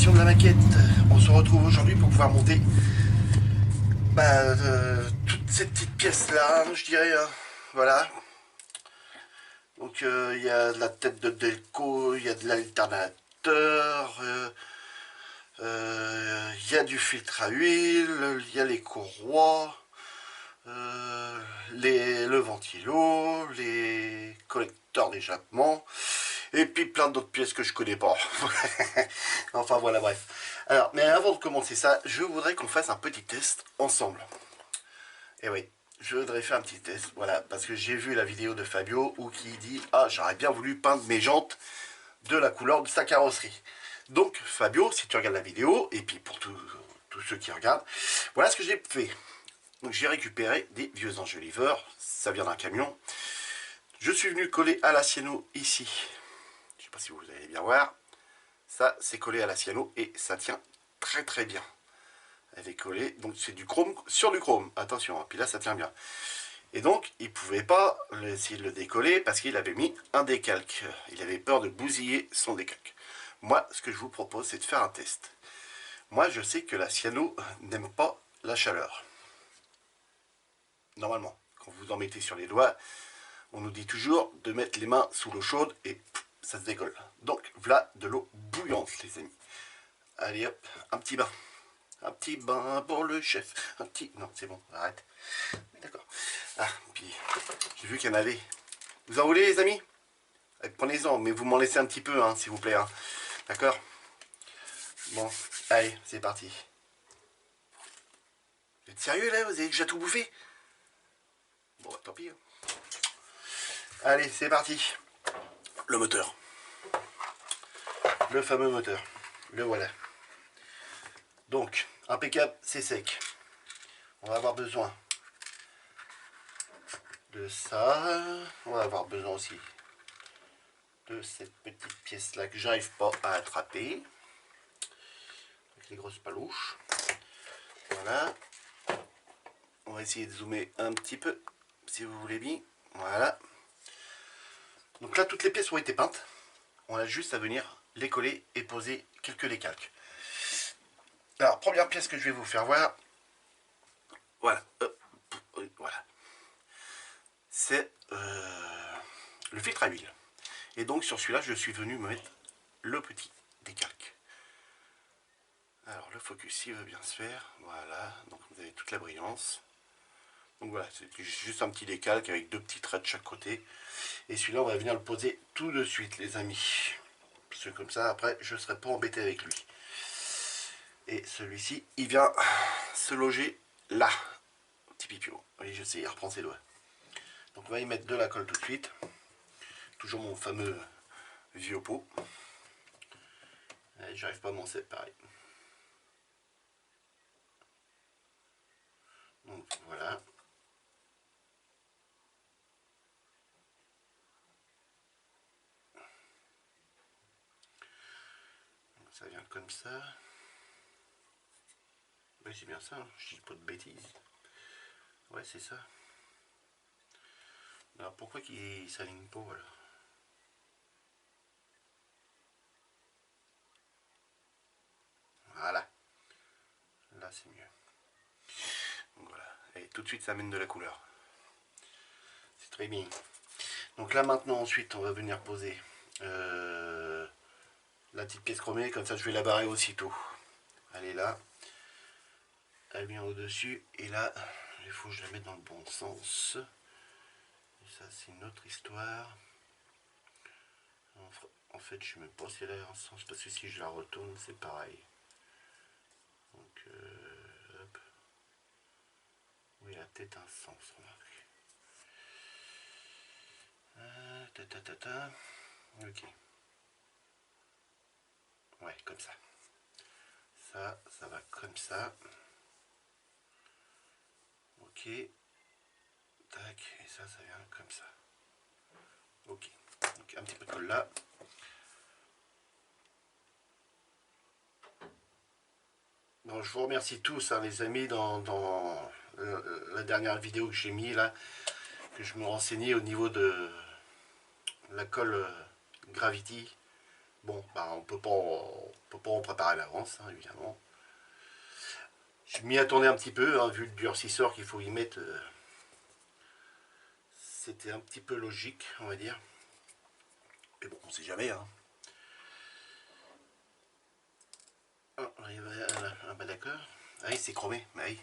préparation de la maquette. On se retrouve aujourd'hui pour pouvoir monter toutes ces petites pièces là, je dirais. Voilà. Donc il y a de la tête de Delco, il y a de l'alternateur, il y a du filtre à huile, il y a les courroies, le ventilo, les collecteurs d'échappement, et puis plein d'autres pièces que je connais pas. Enfin voilà, bref. Alors, mais avant de commencer ça, je voudrais qu'on fasse un petit test ensemble. Et oui, je voudrais faire un petit test, voilà, parce que j'ai vu la vidéo de Fabio où qui dit « Ah, j'aurais bien voulu peindre mes jantes de la couleur de sa carrosserie. » Donc, Fabio, si tu regardes la vidéo, et puis pour tous ceux qui regardent, voilà ce que j'ai fait. Donc j'ai récupéré des vieux enjoliveurs, ça vient d'un camion. Je suis venu coller à la Ciano ici. Je ne sais pas si vous allez bien voir. Ça, c'est collé à la Ciano et ça tient très très bien. Elle est collée, donc c'est du chrome sur du chrome. Attention, hein, puis là ça tient bien. Et donc, il ne pouvait pas essayer de le décoller parce qu'il avait mis un décalque. Il avait peur de bousiller son décalque. Moi, ce que je vous propose, c'est de faire un test. Moi, je sais que la Ciano n'aime pas la chaleur. Normalement, quand vous en mettez sur les doigts, on nous dit toujours de mettre les mains sous l'eau chaude et pff, ça se décolle. Donc, voilà de l'eau bouillante, les amis. Allez hop, un petit bain. Un petit bain pour le chef. Un petit... Non, c'est bon, arrête. D'accord. Ah, puis j'ai vu qu'il y en avait. Vous en voulez, les amis? Prenez-en, mais vous m'en laissez un petit peu, hein, s'il vous plaît. Hein. D'accord? Bon, allez, c'est parti. Vous êtes sérieux, là? Vous avez déjà tout bouffé? Bon, tant pis. Hein. Allez, c'est parti. Le moteur. Le fameux moteur. Le voilà. Donc, impeccable, c'est sec. On va avoir besoin de ça. On va avoir besoin aussi de cette petite pièce là que j'arrive pas à attraper. Avec les grosses palouches. Voilà. On va essayer de zoomer un petit peu, si vous voulez bien. Voilà. Donc là, toutes les pièces ont été peintes. On a juste à venir les coller et poser quelques décalques. Alors, première pièce que je vais vous faire voir. Voilà. Voilà. C'est le filtre à huile. Et donc, sur celui-là, je suis venu me mettre le petit décalque. Alors, le focus, il veut bien se faire. Voilà. Donc, vous avez toute la brillance. Donc voilà, c'est juste un petit décalque avec deux petits traits de chaque côté. Et celui-là, on va venir le poser tout de suite, les amis. Parce que comme ça, après, je ne serai pas embêté avec lui. Et celui-ci, il vient se loger là. Petit pipio. Vous voyez, je sais, il reprend ses doigts. Donc on va y mettre de la colle tout de suite. Toujours mon fameux vieux pot. J'arrive pas à m'en séparer. Donc voilà. Ça vient comme ça. Oui, c'est bien ça, hein. Je dis pas de bêtises. Ouais, c'est ça. Alors pourquoi qu'il s'aligne pas, voilà. Voilà. Là, c'est mieux. Donc voilà. Et tout de suite, ça amène de la couleur. C'est très bien. Donc là, maintenant, ensuite, on va venir poser la petite pièce chromée. Comme ça, je vais la barrer aussitôt. Elle est là. Elle vient au-dessus. Et là, il faut que je la mette dans le bon sens. Et ça, c'est une autre histoire. En fait, je ne sais même pas si elle a un sens. Parce que si je la retourne, c'est pareil. Donc, hop. Oui, elle a peut-être un sens, remarque. Ok. Ouais, comme ça. Ça va comme ça. Ok. Tac, et ça vient comme ça. Ok. Donc un petit peu de colle là. Bon, je vous remercie tous, hein, les amis, dans la dernière vidéo que j'ai mis là, que je me renseignais au niveau de la colle Gravity. Bon, bah, on peut pas en préparer à l'avance, hein, évidemment. Je m'y attendais un petit peu, hein, vu le durcisseur qu'il faut y mettre. C'était un petit peu logique, on va dire. Mais bon, on sait jamais. Hein. Ah, bah d'accord. Ah oui, c'est chromé. Bah oui.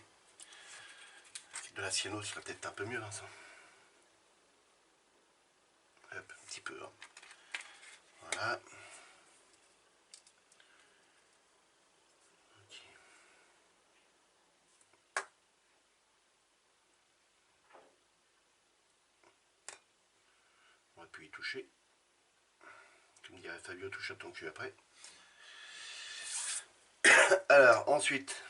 De la cyano, ce serait peut-être un peu mieux, hein, ça. Hop, un petit peu. Hein. Voilà. Okay. On va plus y toucher. Comme dirait Fabio, touche à ton cul après. Alors, ensuite,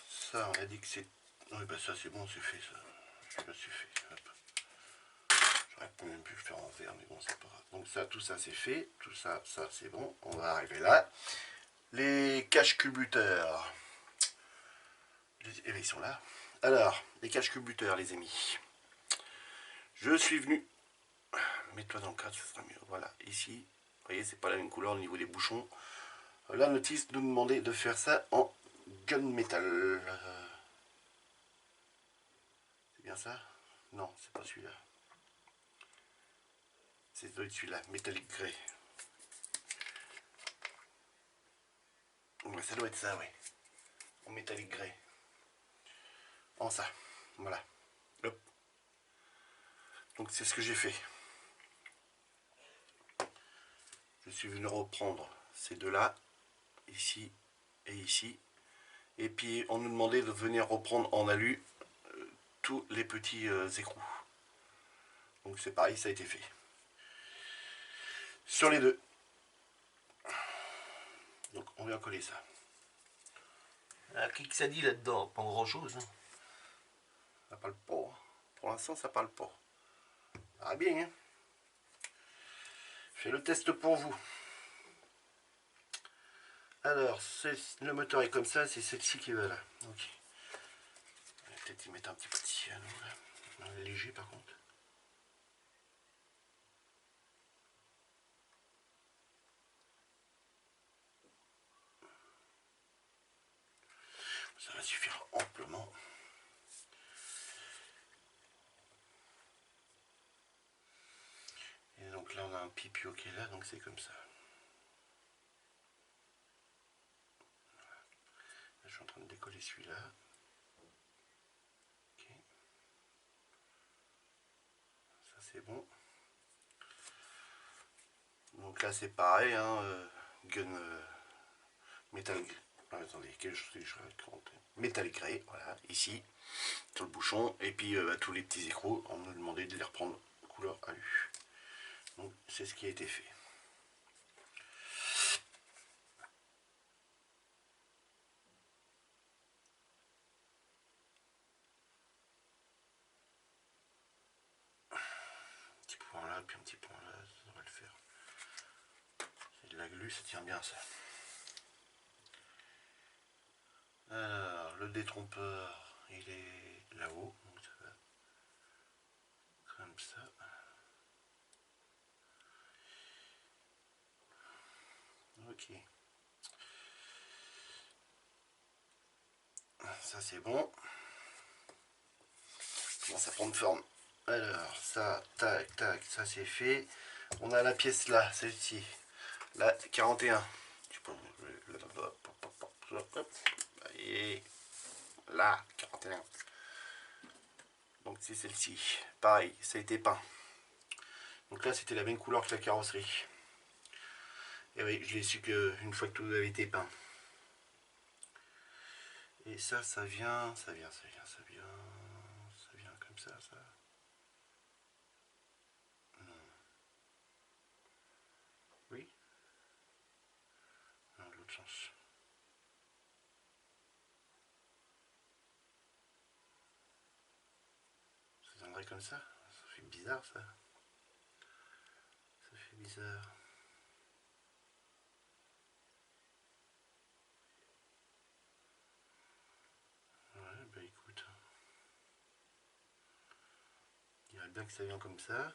ça, on a dit que c'est... Oui, bah ça, c'est bon, c'est fait, ça. Ça, c'est fait. Hop. J'aurais même pu le faire en vert, mais bon, c'est pas grave. Donc ça, tout ça, c'est fait. Tout ça, ça, c'est bon. On va arriver là. Les cache-culbuteurs. Ils sont là. Alors, les cache-culbuteurs, les amis. Je suis venu... Mets-toi dans le cadre, ça sera mieux. Voilà, ici. Vous voyez, c'est pas la même couleur au niveau des bouchons. La notice nous demandait de faire ça en gunmetal. C'est bien ça? Non, c'est pas celui-là. C'est celui-là, métallique grey. Ouais, ça doit être ça, oui. En métallique grey. En ça. Voilà. Hop. Donc c'est ce que j'ai fait. Je suis venu reprendre ces deux-là, ici et ici. Et puis on nous demandait de venir reprendre en alu tous les petits écrous. Donc c'est pareil, ça a été fait. Sur les deux. Donc on vient coller ça. Ah, qui que ça dit là-dedans? Pas grand chose. Hein. Ça parle pas. Pour l'instant ça parle pas. Ah bien, hein. Je fais le test pour vous. Alors, le moteur est comme ça, c'est celle-ci qui va là. Ok. On va peut-être y mettre un petit peu de cyano là. Léger par contre. Ça va suffire amplement. Et donc là on a un pipio qui est là, donc c'est comme ça. Là, je suis en train de décoller celui-là. Ok. Ça c'est bon. Donc là c'est pareil, hein, gun métal. Attendez, quel je raconte. Métal grey, voilà, ici, sur le bouchon, et puis tous les petits écrous, on nous demandait de les reprendre couleur alu. Donc c'est ce qui a été fait. Un petit point là, puis un petit point là, ça devrait le faire. C'est de la glu, ça tient bien ça. Alors, le détrompeur, il est là-haut, donc ça va comme ça. Ok. Ça c'est bon. Commence à prendre forme. Alors, ça, tac, tac, ça c'est fait. On a la pièce là, celle-ci. La 41. Et là, 41. Donc c'est celle-ci. Pareil, ça a été peint. Donc là, c'était la même couleur que la carrosserie. Et oui, je l'ai su qu'une fois que tout avait été peint. Et ça, ça vient comme ça. Oui. Non, l'autre sens. Ça viendrait comme ça. Ça fait bizarre, ça. Ça fait bizarre. Ouais, bah écoute. Il dirait bien que ça vient comme ça.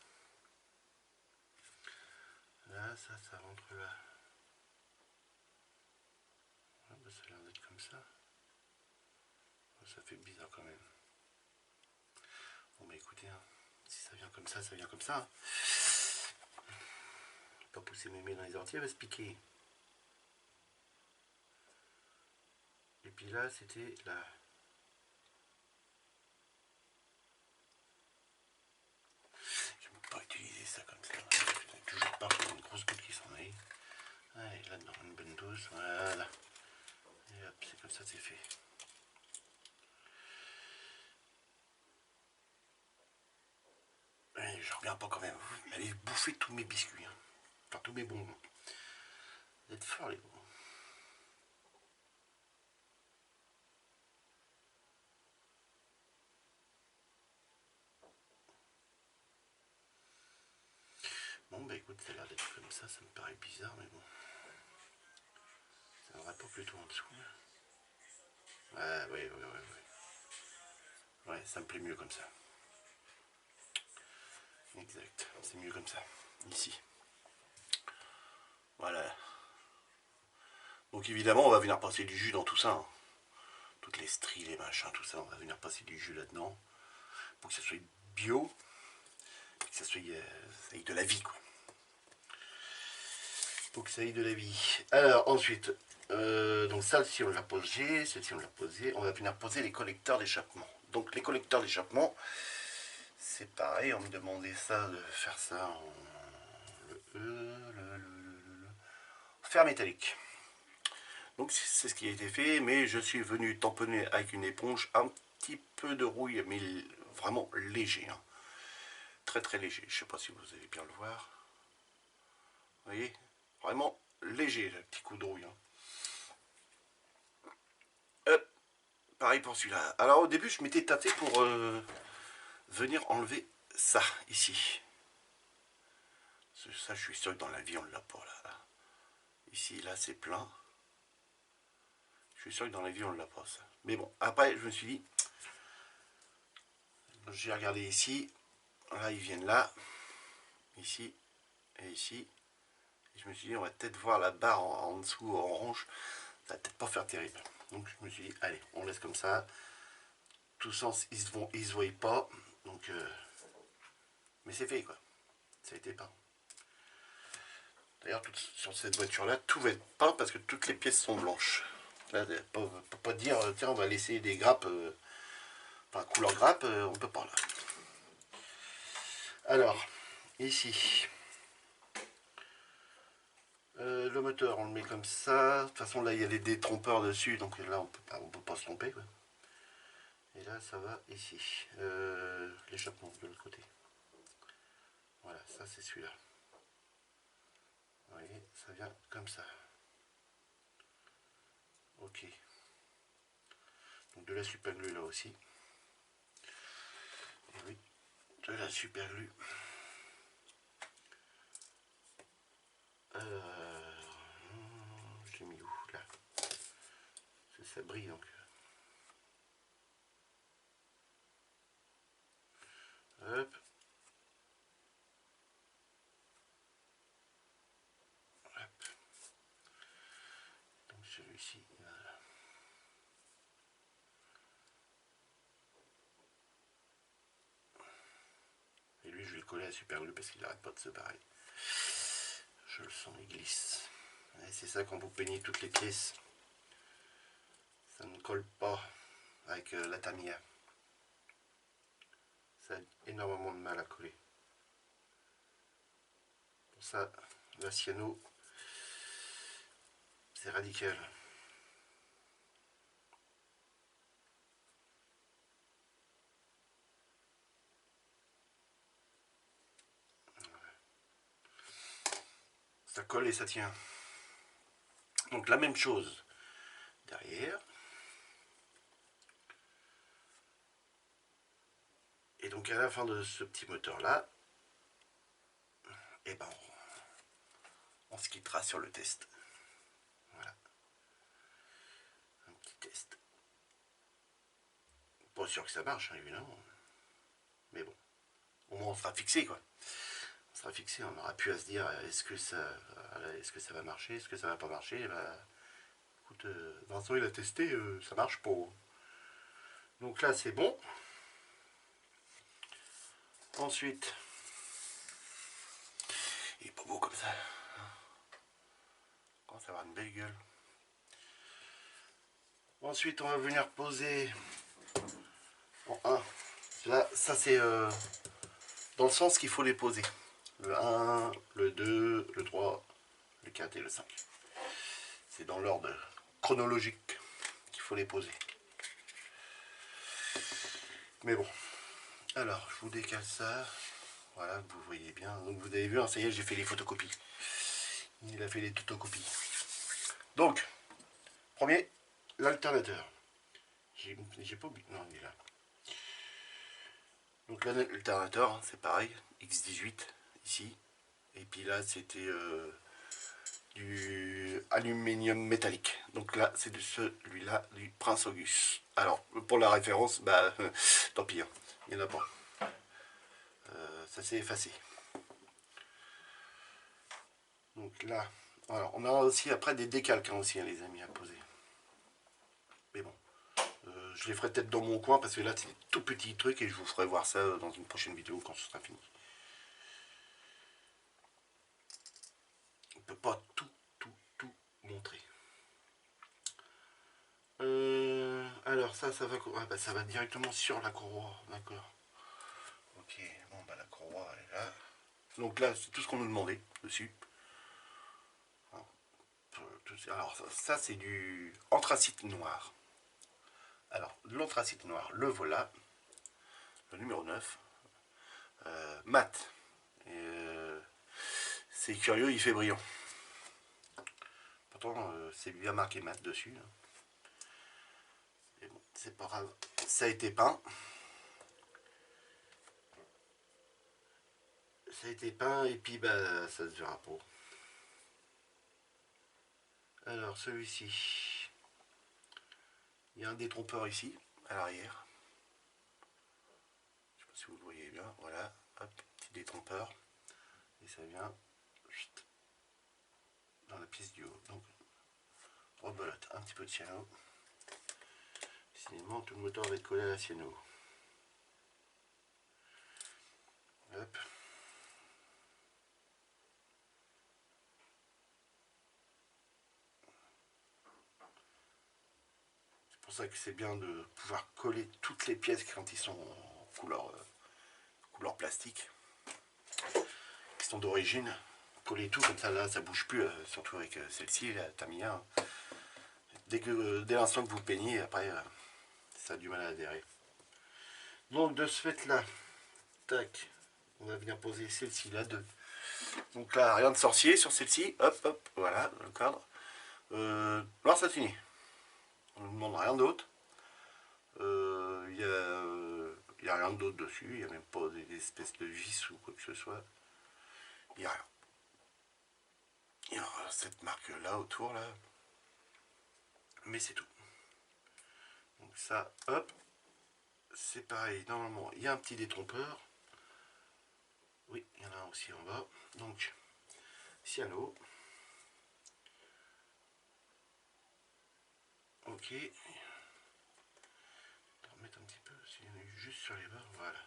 là, ça rentre là. Ah bah ça a l'air d'être comme ça. Ça fait bizarre quand même. Bon bah écoutez, hein, si ça vient comme ça vient comme ça. Pas pousser mes mains dans les orties, elle va se piquer. Et puis là, c'était là. J'aime pas utiliser ça comme ça. Toujours pas une grosse goutte qui s'en aille. Allez, là-dedans, une bonne dose. Voilà. Et hop, c'est comme ça, c'est fait. Et je reviens pas quand même. Vous allez bouffer tous mes biscuits. Hein. Enfin, tous mes bonbons. Vous êtes forts, les bonbons. Bon, bah écoute, ça a l'air d'être comme ça me paraît bizarre, mais bon. Ça n'aurait pas plutôt en dessous. Ouais, ouais. Ouais, ça me plaît mieux comme ça. Exact, c'est mieux comme ça. Ici. Voilà. Donc évidemment, on va venir passer du jus dans tout ça. Hein. Toutes les stries, les machins, tout ça, on va venir passer du jus là-dedans. Pour que ça soit bio. Que ça soit ça ait de la vie, quoi. Pour que ça ait de la vie. Alors, ensuite, donc celle-ci, on l'a posée. Celle-ci, on l'a posée. On va venir poser les collecteurs d'échappement. Donc les collecteurs d'échappement, c'est pareil, on me demandait ça, de faire ça en fer métallique. Donc c'est ce qui a été fait, mais je suis venu tamponner avec une éponge un petit peu de rouille, mais vraiment léger. Hein. Très très léger, je ne sais pas si vous allez bien le voir. Vous voyez, vraiment léger, le petit coup de rouille. Hein. Hop, pareil pour celui-là. Alors au début, je m'étais tâté pour venir enlever ça, ici. Ça, je suis sûr que dans la vie, on ne l'a pas, là. Ici, là, c'est plein. Je suis sûr que dans la vie, on ne l'a pas, ça. Mais bon, après, je me suis dit, j'ai regardé ici. Là, ils viennent là. Ici et ici. Et je me suis dit, on va peut-être voir la barre en dessous, orange. Ça va peut-être pas faire terrible. Donc, je me suis dit, allez, on laisse comme ça. Tout sens, ils se voient pas. Donc, mais c'est fait, quoi. Ça a été peint. D'ailleurs, sur cette voiture-là, tout va être peint parce que toutes les pièces sont blanches. Là, on ne peut pas dire, tiens, on va laisser des grappes, enfin, couleur grappe, on peut pas, là. Alors, ici, le moteur, on le met comme ça. De toute façon, là, il y a les détrompeurs dessus, donc là, on peut pas se tromper, quoi. Et là, ça va ici. L'échappement de l'autre côté. Voilà, ça, c'est celui-là. Vous voyez, ça vient comme ça. Ok. Donc de la super glue là aussi. Et oui, de la super glue. Je l'ai mis où là? Ça brille donc. Hop. Hop. Donc celui-ci, voilà. Et lui, je vais le coller à la super glue parce qu'il n'arrête pas de se barrer. Je le sens, il glisse. Et c'est ça quand vous peignez toutes les pièces. Ça ne colle pas avec la tamiya. Ça a énormément de mal à coller. Pour ça, la cyano, c'est radical. Ça colle et ça tient. Donc la même chose derrière. Et donc à la fin de ce petit moteur là, et ben on se quittera sur le test. Voilà. Un petit test. Pas sûr que ça marche, hein, évidemment. Mais bon, au moins on sera fixé, quoi. On sera fixé, on n'aura plus à se dire est-ce que ça va marcher, est-ce que ça va pas marcher. Bah, écoute, Vincent il a testé, ça marche pas. Donc là c'est bon. Ensuite, il est pas beau comme ça. Il commence à avoir une belle gueule. Ensuite on va venir poser en 1. Là ça c'est dans le sens qu'il faut les poser. Le 1, le 2, le 3, le 4 et le 5. C'est dans l'ordre chronologique qu'il faut les poser. Mais bon. Alors, je vous décale ça. Voilà, vous voyez bien. Donc vous avez vu, hein, ça y est, j'ai fait les photocopies. Il a fait les photocopies. Donc, premier, l'alternateur. J'ai pas oublié. Non, il est là. Donc l'alternateur, hein, c'est pareil. X18, ici. Et puis là, c'était du aluminium métallique. Donc là, c'est de celui-là, du Prince Auguste. Alors, pour la référence, bah, tant pis, hein, il n'y en a pas. Ça s'est effacé. Donc là, alors, on a aussi après des décalques hein, aussi, hein, les amis, à poser. Mais bon, je les ferai peut-être dans mon coin parce que là, c'est des tout petits trucs et je vous ferai voir ça dans une prochaine vidéo quand ce sera fini. On ne peut pas tout montrer. Alors ça va, ah, bah, ça va directement sur la courroie, d'accord. Ok, bon bah la courroie elle est là. Donc là, c'est tout ce qu'on nous demandait dessus. Alors ça c'est du anthracite noir. Alors l'anthracite noir, le voilà, le numéro 9, mat. C'est curieux, il fait brillant. Pourtant c'est bien marqué mat dessus. Mais bon, c'est pas grave, ça a été peint. Ça a été peint et puis bah ça se verra pas. Alors celui-ci, il y a un détrompeur ici, à l'arrière. Je sais pas si vous le voyez bien, voilà, hop, petit détrompeur. Et ça vient dans la pièce du haut. Donc, rebelote un petit peu de cyano. Sinon, tout le moteur va être collé à la cyano. Hop. C'est pour ça que c'est bien de pouvoir coller toutes les pièces quand ils sont en couleur plastique. Qui sont d'origine. Coller tout comme ça, là, ça bouge plus. Surtout avec celle-ci, la Tamiya. Dès l'instant que vous peignez, après, ça a du mal à adhérer. Donc, de ce fait-là, tac, on va venir poser celle-ci, la 2. Donc là, rien de sorcier sur celle-ci. Hop, hop, voilà, le cadre. Noir satiné. On ne demande rien d'autre. Il n'y a rien d'autre dessus. Il n'y a même pas des espèces de vis ou quoi que ce soit. Il n'y a rien. Il y a cette marque-là autour, là. Mais c'est tout. Donc ça, hop. C'est pareil, normalement, il y a un petit détrompeur. Oui, il y en a un aussi en bas. Donc, cyano. Ok. On va remettre un petit peu, s'il y en a eu juste sur les bords, voilà.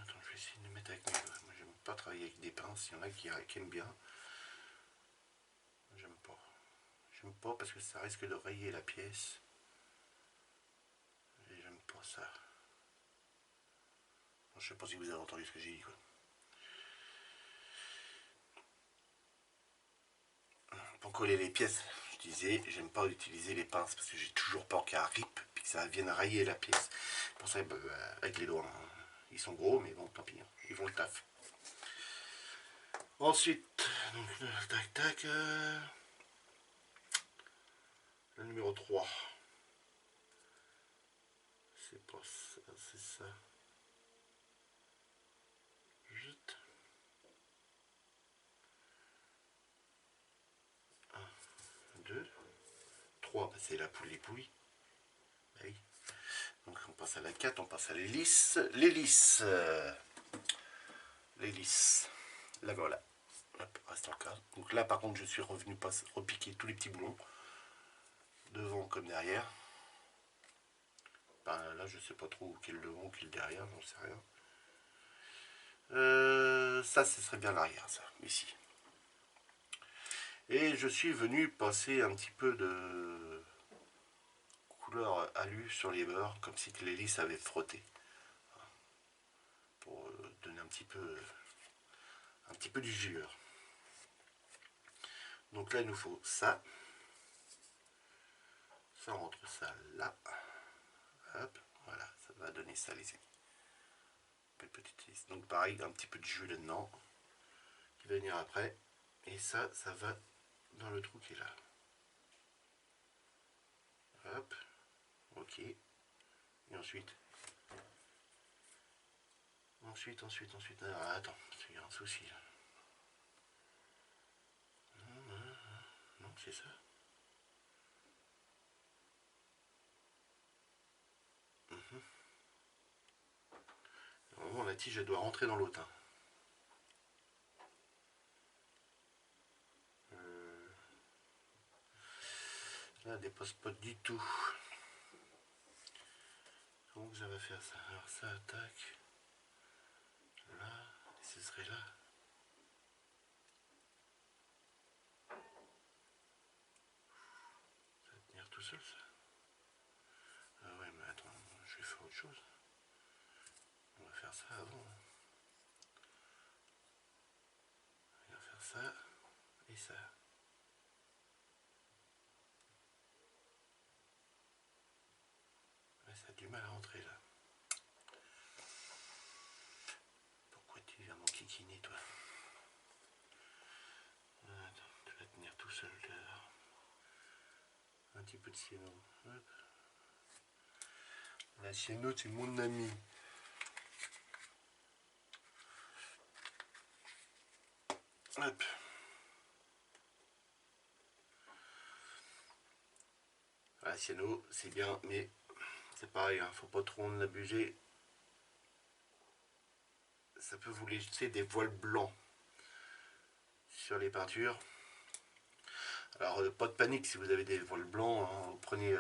Attends, je vais essayer de le mettre avec mes doigts. Moi, j'aime pas travailler avec des pinces. Il y en a qui aiment bien. J'aime pas. J'aime pas parce que ça risque de rayer la pièce. Et j'aime pas ça. Je sais pas si vous avez entendu ce que j'ai dit, quoi. Pour coller les pièces, je disais, j'aime pas utiliser les pinces parce que j'ai toujours peur qu'elle rip puis que ça vienne rayer la pièce. Pour ça, bah, avec les doigts, hein, ils sont gros, mais bon, tant pis, hein, ils vont le taf. Ensuite, donc, tac tac, le numéro 3. C'est pas ça, c'est ça. Vite. 1, 2, 3, bah, c'est la poule les pouilles. Bah oui. Donc on passe à la 4, on passe à l'hélice. L'hélice. l'hélice. La voilà. Hop, reste en cas. Donc là par contre je suis revenu repiquer tous les petits boulons. Devant comme derrière. Ben, là je sais pas trop qui est le devant, qui est le derrière, j'en sais rien. Ça ce serait bien l'arrière, ça, ici. Et je suis venu passer un petit peu de couleur alu sur les bords, comme si l'hélice avait frotté. Pour donner un petit peu du jure. Donc là il nous faut ça. Ça rentre ça là. Hop, voilà, ça va donner ça les amis. Petite liste. Donc pareil, un petit peu de jus là-dedans. Qui va venir après. Et ça va dans le trou qui est là. Hop, ok. Et ensuite. Alors, attends, il y a un souci là. Non, c'est ça. Normalement, la tige, elle doit rentrer dans l'autre. Hein. Là, elle dépasse pas du tout. Comment ça va faire ça? Alors ça attaque. Là, et ce serait là. Ça va tenir tout seul ça. Ah ouais, mais attends, je vais faire autre chose. On va faire ça avant. On va faire ça et ça. Ouais, ça a du mal à rentrer là. Pourquoi tu viens m'enquiquiner toi? Attends, tu vas tenir tout seul dehors. Un petit peu de ciano. Hop. La ciano, c'est mon ami. Hop. La ciano, c'est bien, mais c'est pareil, hein, faut pas trop en abuser. Ça peut vous laisser des voiles blancs sur les peintures. Alors pas de panique si vous avez des voiles blancs, hein, vous prenez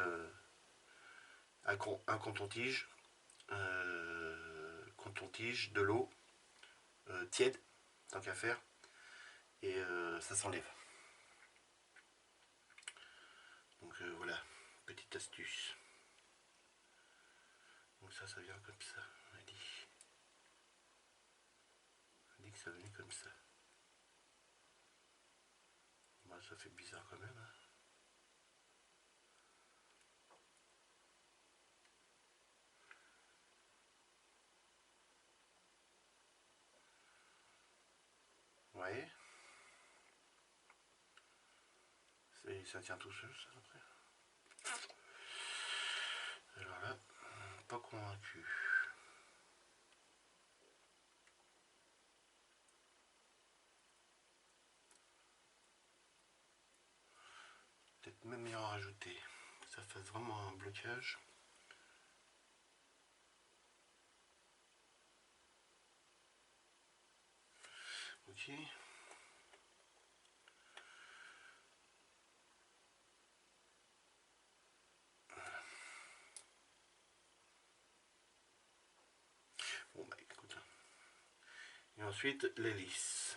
un coton-tige, de l'eau tiède, tant qu'à faire, et ça s'enlève. Donc voilà, petite astuce. Donc ça vient comme ça, on dit que ça venait comme ça. Bah, ça fait bizarre quand même. Hein. Ouais. Ça tient tout seul ça après. Alors là, pas convaincu. Peut-être même mieux en rajouter. Ça fait vraiment un blocage. Ok. Bon bah écoute. Et ensuite l'hélice.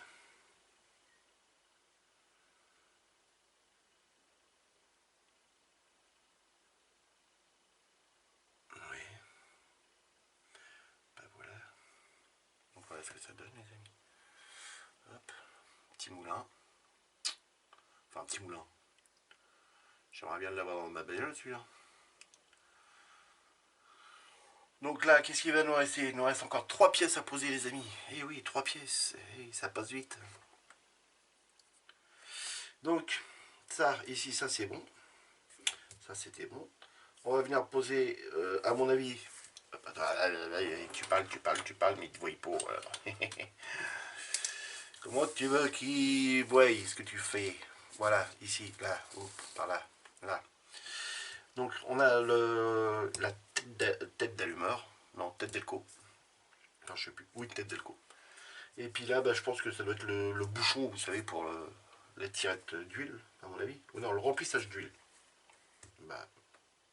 Oui. Bah voilà. Donc voilà ce que ça donne les amis. Hop. Petit moulin. Enfin un petit moulin. J'aimerais bien l'avoir dans ma bagnole celui-là. Donc là, qu'est-ce qu'il va nous rester? Il nous reste encore 3 pièces à poser les amis. Eh oui, 3 pièces. Eh, ça passe vite. Donc, ça, ici, ça c'est bon. Ça c'était bon. On va venir poser, à mon avis... Tu parles, mais il te voit pas. Comment tu veux qu'il voie ce que tu fais? Voilà, ici, là, par là, là. Donc, on a la tête d'allumeur. Non, tête d'elco. Enfin, je sais plus. Oui, tête d'elco. Et puis là, bah, je pense que ça doit être le bouchon, vous savez, pour la tirette d'huile, à mon avis. Ou non, le remplissage d'huile. Bah,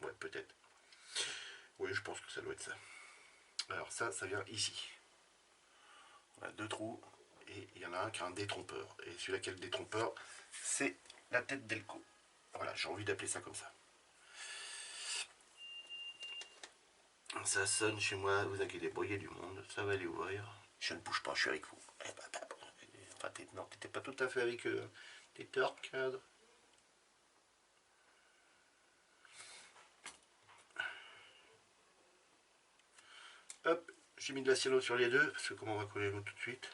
ouais, peut-être. Oui, je pense que ça doit être ça. Alors ça vient ici. Voilà, deux trous. Et il y en a un qui a un détrompeur. Et celui-là qui a le détrompeur, c'est la tête d'Elco. Voilà, j'ai envie d'appeler ça comme ça. Ça sonne chez moi, vous inquiétez pas, il y a du monde, ça va aller ouvrir. Je ne bouge pas, je suis avec vous. Enfin, non, t'étais pas tout à fait avec eux. T'étais hors cadre. Hop, j'ai mis de la cyano sur les deux, parce que comment on va coller l'autre tout de suite.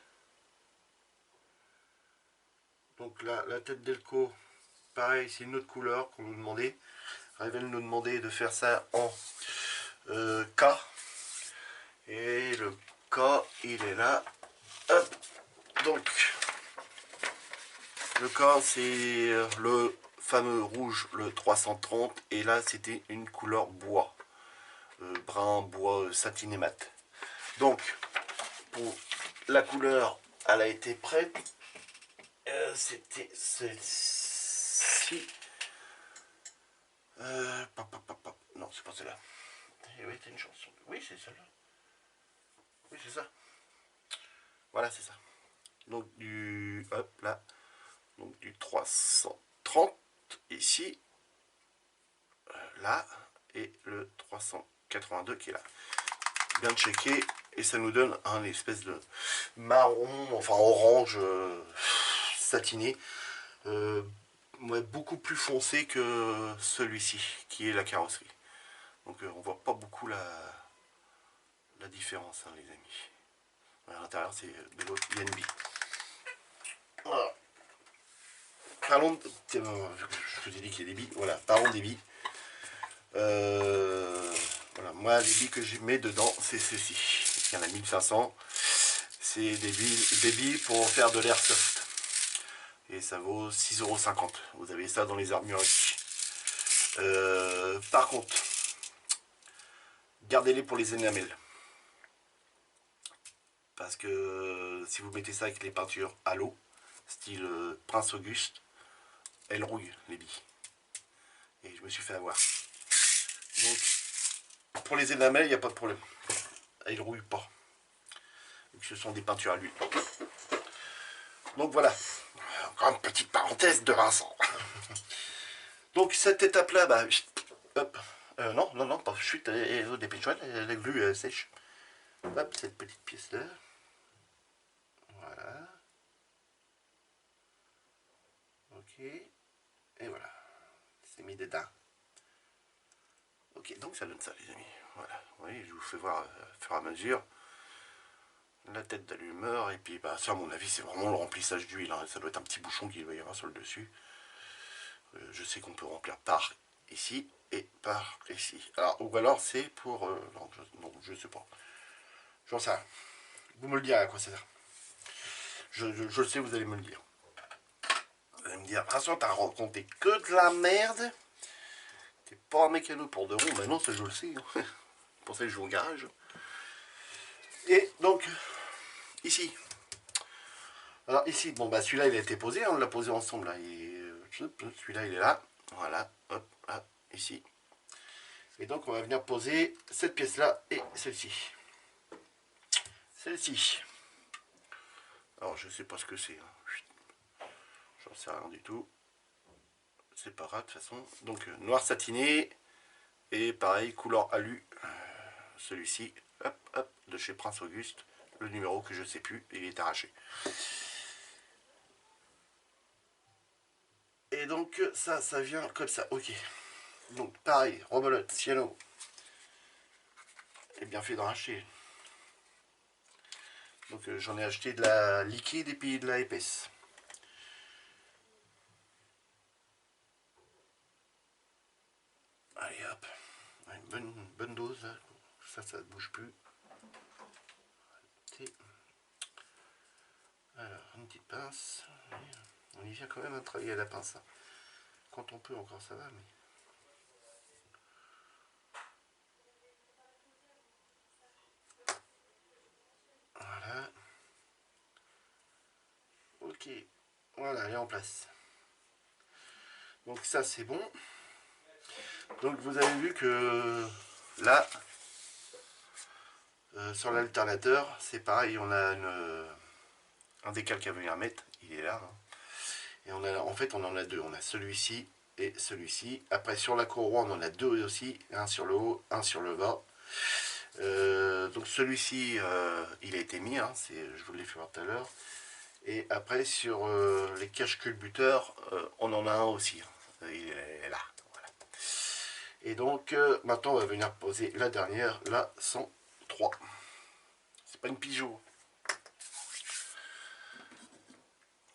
Donc là, la tête d'Elco, pareil, c'est une autre couleur qu'on nous demandait. Ravel nous demandait de faire ça en K. Et le K, il est là. Hop. Donc, le K, c'est le fameux rouge, le 330. Et là, c'était une couleur bois. Brun, bois, satiné mat. Donc, pour la couleur, elle a été prête. C'était celle-ci. Non, c'est pas celle-là. Oui, c'est une chanson. Oui, c'est celle-là. Oui, c'est ça. Voilà, c'est ça. Donc du... Hop, là. Donc du 330 ici. Là. Et le 382 qui est là. Bien checké. Et ça nous donne un espèce de marron, enfin orange satiné. Ouais, beaucoup plus foncé que celui-ci, qui est la carrosserie. Donc on voit pas beaucoup la différence, hein, les amis. À l'intérieur, c'est de l'autre INB. Voilà. Parlons de... je vous ai dit qu'il y a des billes. Voilà, parlons des billes. Voilà, moi, les billes que je mets dedans, c'est ceci. Il y en a 1500. C'est des billes pour faire de l'airsoft. Et ça vaut 6,50 €. Vous avez ça dans les armureries. Par contre, gardez-les pour les énamels. Parce que si vous mettez ça avec les peintures à l'eau, style Prince Auguste, elles rouillent les billes. Et je me suis fait avoir. Donc, pour les énamels, il n'y a pas de problème. Elles ne rouillent pas. Donc, ce sont des peintures à l'huile. Donc voilà. Encore une petite parenthèse de Vincent. Donc cette étape-là, bah, hop. Non, pas chute, dépêche-toi, la glue sèche. Hop, cette petite pièce-là. Voilà. Ok. Et voilà. C'est mis dedans. Ok, donc ça donne ça, les amis. Voilà. Oui, je vous fais voir au fur et à mesure. La tête d'allumeur, et puis bah, ça, à mon avis, c'est vraiment le remplissage d'huile. Hein. Ça doit être un petit bouchon qu'il va y avoir sur le dessus. Je sais qu'on peut remplir par ici et par ici. Alors, ou alors c'est pour... non, je sais pas. J'en sais rien. Vous me le direz à quoi ça sert. Je le sais, vous allez me le dire. Vous allez me dire, Vincent, t'as raconté que de la merde. T'es pas un mécano pour de rond. Ben non, ça je le sais. Hein. Pour ça que je joue au garage. Et donc, ici. Alors ici, bon bah celui-là il a été posé, on l'a posé ensemble. Là. Celui-là il est là. Voilà, hop, là, ici. Et donc on va venir poser cette pièce-là et celle-ci. Celle-ci. Alors je sais pas ce que c'est. Hein. J'en sais rien du tout. C'est pas grave de toute façon. Donc noir satiné. Et pareil, couleur alu. Celui-ci. Hop, hop, de chez Prince Auguste. Le numéro que je sais plus, il est arraché. Et donc ça vient comme ça. Ok. Donc pareil, rebelote, cyano. Et bien fait d'en racheter. Donc j'en ai acheté de la liquide et puis de la épaisse. Allez hop, une bonne dose, là. Ça ne bouge plus. Alors, une petite pince. On y vient quand même à travailler à la pince. Hein. Quand on peut encore ça va, mais... Voilà. Ok, voilà, elle est en place. Donc ça c'est bon. Donc vous avez vu que là, sur l'alternateur, c'est pareil, on a un décalque à venir mettre, il est là. Hein. Et en fait on en a deux, on a celui-ci et celui-ci. Après sur la courroie on en a deux aussi, un sur le haut, un sur le bas. Donc celui-ci il a été mis, hein, je vous l'ai fait voir tout à l'heure. Et après sur les caches culbuteurs, on en a un aussi. Il est là. Voilà. Et donc maintenant on va venir poser la dernière, la 103. C'est pas une Pigeot.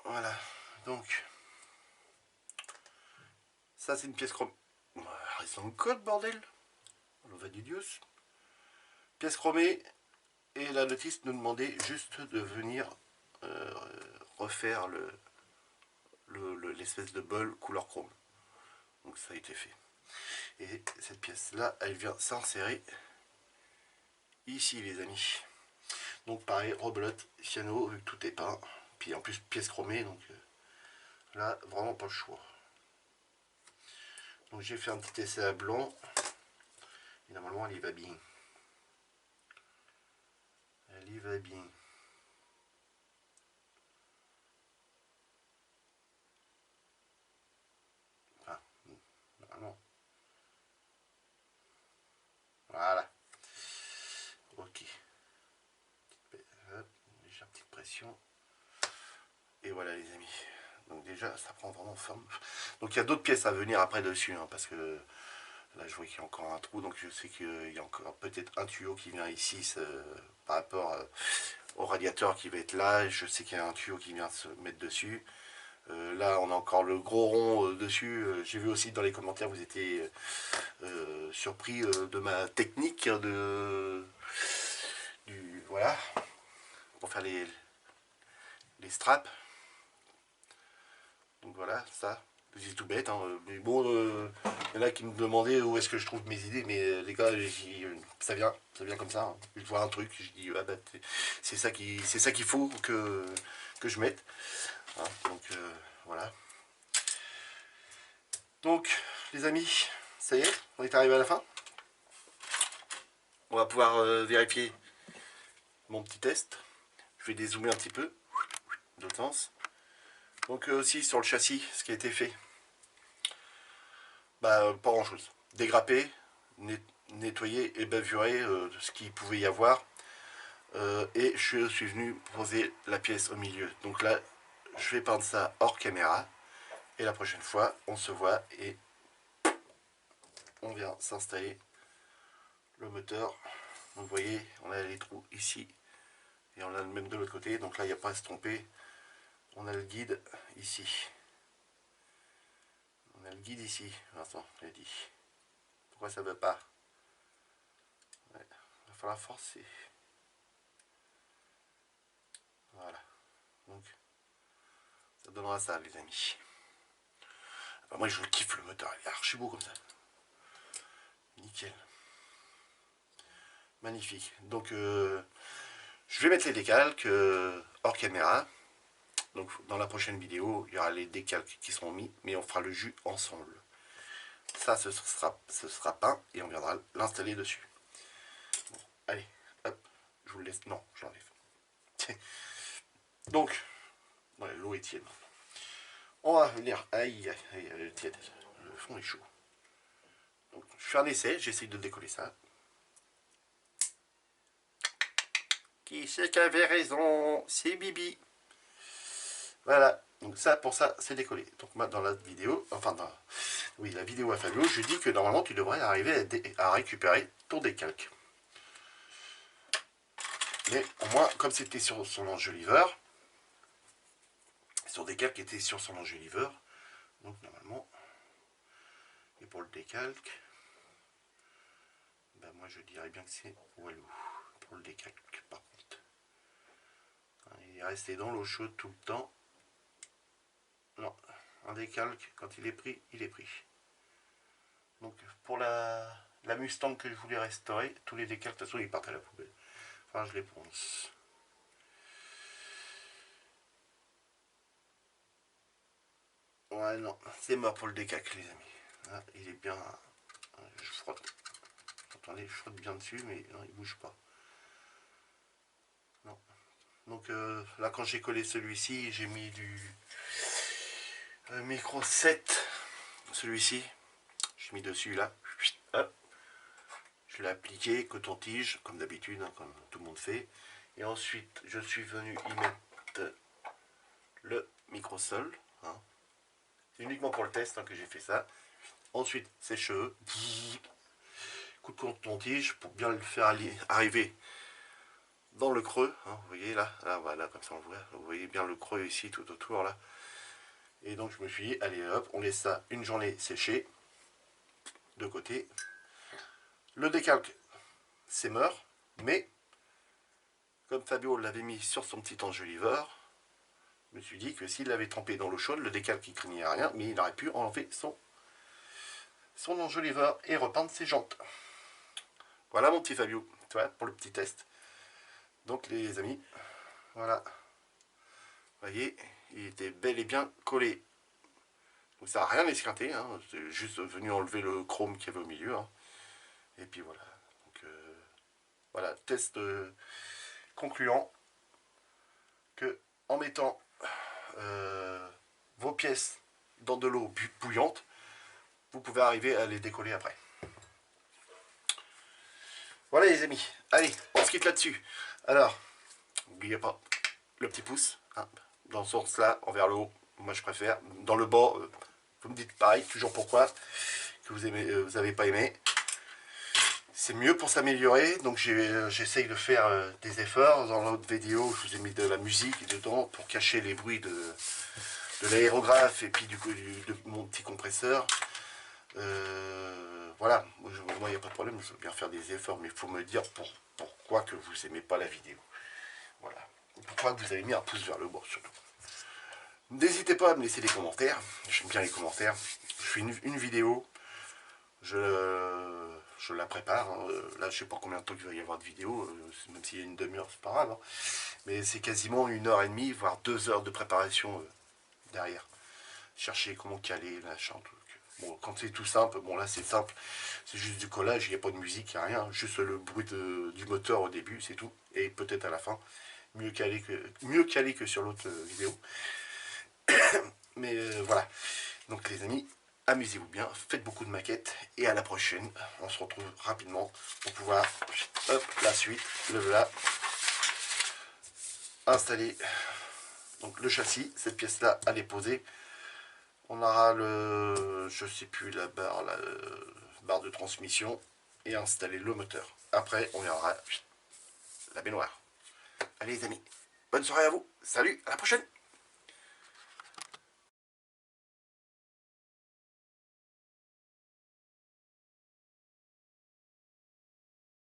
Voilà. Donc ça c'est une pièce chromée. Reste dans le code bordel. On va du dieu. Pièce chromée. Et la notice nous demandait juste de venir refaire l'espèce de bol couleur chrome. Donc ça a été fait. Et cette pièce là, elle vient s'insérer ici les amis. Donc pareil, rebelote, piano, vu que tout est peint. Puis en plus pièce chromée, donc là vraiment pas le choix. Donc j'ai fait un petit essai à blanc. Et normalement elle y va bien. Elle y va bien. Enfin, normalement. Voilà. Ok. Légère petite pression. Et voilà les amis. Donc déjà ça prend vraiment forme. Donc il y a d'autres pièces à venir après dessus. Hein, parce que là je vois qu'il y a encore un trou. Donc je sais qu'il y a encore peut-être un tuyau qui vient ici par rapport au radiateur qui va être là. Je sais qu'il y a un tuyau qui vient se mettre dessus. Là on a encore le gros rond dessus. J'ai vu aussi dans les commentaires vous étiez surpris de ma technique voilà, pour faire les straps. Donc voilà, ça, c'est tout bête, hein. Mais bon, il y en a qui me demandaient où est-ce que je trouve mes idées, mais les gars, ça vient comme ça. Hein. Je vois un truc, je dis, ah bah, c'est ça qu'il faut que je mette. Hein, donc voilà. Donc, les amis, ça y est, on est arrivé à la fin. On va pouvoir vérifier mon petit test. Je vais dézoomer un petit peu, de l'autre sens. Donc aussi sur le châssis, ce qui a été fait. Bah, pas grand chose. Dégrapper, nettoyer et bavurer ce qu'il pouvait y avoir. Et je suis venu poser la pièce au milieu. Donc là, je vais peindre ça hors caméra. Et la prochaine fois, on se voit et on vient s'installer le moteur. Donc vous voyez, on a les trous ici. Et on a le même de l'autre côté. Donc là, il n'y a pas à se tromper. On a le guide ici. On a le guide ici. Vincent, j'ai dit. Pourquoi ça ne veut pas? Ouais, il va falloir forcer. Voilà. Donc, ça donnera ça, les amis. Enfin, moi, je le kiffe, le moteur. Il est archi beau comme ça. Nickel. Magnifique. Donc, je vais mettre les décalques hors caméra. Donc, dans la prochaine vidéo, il y aura les décalques qui seront mis, mais on fera le jus ensemble. Ça, ce sera peint et on viendra l'installer dessus. Bon, allez, hop, je vous le laisse. Non, j'enlève. Donc, ouais, l'eau est tiède. On va venir. Aïe, aïe, elle est tiède. Le fond est chaud. Donc, je fais un essai, j'essaye de décoller ça. Qui c'est qui avait raison? C'est Bibi. Voilà. Donc ça, pour ça, c'est décollé. Donc moi, dans la vidéo, enfin, oui, la vidéo à Fabio, je dis que normalement, tu devrais arriver à récupérer ton décalque. Mais au moins, comme c'était sur son enjoliveur, son décalque était sur son enjoliveur, donc normalement, et pour le décalque, ben moi je dirais bien que c'est Walou, pour le décalque par contre. Il est resté dans l'eau chaude tout le temps. Non, un décalque, quand il est pris, il est pris. Donc pour la Mustang que je voulais restaurer, tous les décalques, de toute façon, ils partent à la poubelle. Enfin, je les pense. Ouais, non, c'est mort pour le décalque, les amis. Là, il est bien... Je frotte. Attendez, je frotte bien dessus, mais non, il bouge pas. Non. Donc là, quand j'ai collé celui-ci, j'ai mis du micro 7. Celui-ci, j'ai mis dessus, là. Hop. Je l'ai appliqué, coton-tige, comme d'habitude, hein, comme tout le monde fait. Et ensuite, je suis venu y mettre le micro-sol. Hein. C'est uniquement pour le test hein, que j'ai fait ça. Ensuite, sèche-cheveux. Coup de coton-tige pour bien le faire arriver dans le creux. Hein, vous voyez là, voilà, comme ça on voit. Vous voyez bien le creux ici, tout autour là. Et donc je me suis dit, allez hop, on laisse ça une journée sécher. De côté. Le décalque, c'est mort. Mais, comme Fabio l'avait mis sur son petit enjoliveur, je me suis dit que s'il l'avait trempé dans l'eau chaude, le décalque il craignait rien, mais il aurait pu enlever son enjoliveur et repeindre ses jantes. Voilà mon petit Fabio, tu vois, pour le petit test. Donc les amis, voilà. Vous voyez, il était bel et bien collé. Donc ça n'a rien esquinté, hein, c'est juste venu enlever le chrome qu'il y avait au milieu. Hein. Et puis voilà. Donc voilà, test concluant que en mettant vos pièces dans de l'eau bouillante, vous pouvez arriver à les décoller après. Voilà les amis, allez, on se quitte là-dessus. Alors, n'oubliez pas le petit pouce, hein, dans ce sens-là, envers le haut, moi je préfère. Dans le bas, vous me dites pareil, toujours pourquoi, que vous n'avez pas aimé. C'est mieux pour s'améliorer, donc j'essaye de faire des efforts. Dans l'autre vidéo, je vous ai mis de la musique dedans pour cacher les bruits de l'aérographe et puis de mon petit compresseur. Voilà, moi il n'y a pas de problème, je veux bien faire des efforts, mais il faut me dire pourquoi que vous n'aimez pas la vidéo. Voilà, pourquoi vous avez mis un pouce vers le bas surtout. N'hésitez pas à me laisser des commentaires, j'aime bien les commentaires. Je fais une vidéo, je la prépare, hein. Là je sais pas combien de temps il va y avoir de vidéo, même s'il y a une demi-heure c'est pas grave, hein. Mais c'est quasiment 1h30, voire 2 heures de préparation derrière. Chercher comment caler, machin, tout. Bon, quand c'est tout simple, bon là c'est simple, c'est juste du collage, il n'y a pas de musique, il n'y a rien, juste le bruit du moteur au début, c'est tout, et peut-être à la fin, mieux calé que sur l'autre vidéo. Mais voilà, donc les amis, amusez-vous bien, faites beaucoup de maquettes, et à la prochaine, on se retrouve rapidement pour pouvoir, hop, la suite, le voilà, installer donc le châssis, cette pièce-là, à les poser. On aura le, je sais plus, la barre de transmission et installer le moteur. Après, on verra la baignoire. Allez les amis, bonne soirée à vous. Salut, à la prochaine.